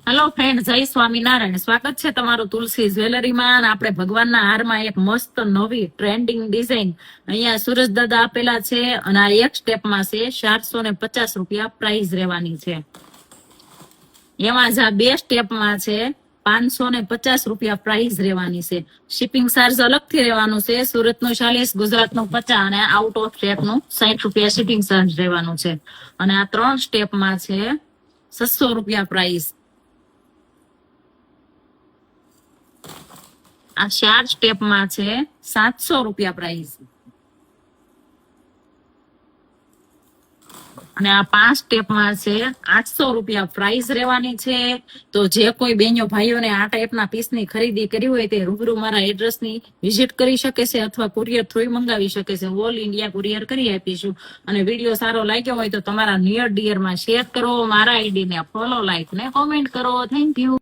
Hello friend, જય સ્વામિનારાયણ. સ્વાગત છે તમારું તુલસી જ્વેલરીમાં. આપણે ભગવાનના હારમાં એક મસ્ત નવી ટ્રેન્ડિંગ ડિઝાઇન અહીંયા સુરજ દાદા આપેલા છે અને આ એક સ્ટેપમાં છે. 450 રૂપિયા પ્રાઇસ રહેવાની છે. એમાં જ આ બે સ્ટેપમાં છે 550 રૂપિયા પ્રાઇસ રહેવાની છે. શિપિંગ ચાર્જ અલગથી રહેવાનું છે. સુરતનું 40, ગુજરાતનું 50 અને આઉટ ઓફ સ્ટેટનું 60 રૂપિયા શિપિંગ ચાર્જ રહેવાનું છે. અને આ 3 સ્ટેપમાં છે 600 રૂપિયા પ્રાઇસ. આ 4 સ્ટેપમાં છે 700 રૂપિયા પ્રાઇસ અને આ 5 સ્ટેપમાં છે 800 રૂપિયા પ્રાઇસ રહેવાની છે. તો જે કોઈ બેનો ભાઈઓને આ ટાઈપના પીસની ખરીદી કરી હોય તે રૂબરૂ મારા એડ્રેસની વિઝિટ કરી શકે છે અથવા કુરિયર થ્રુ મંગાવી શકે છે. ઓલ ઇન્ડિયા કુરિયર કરી આપીશું. અને વિડીયો સારો લાગ્યો હોય તો તમારા નિયર ડિયરમાં શેર કરો, મારા આઈડીને ફોલો, લાઈક ને કોમેન્ટ કરો. Thank you.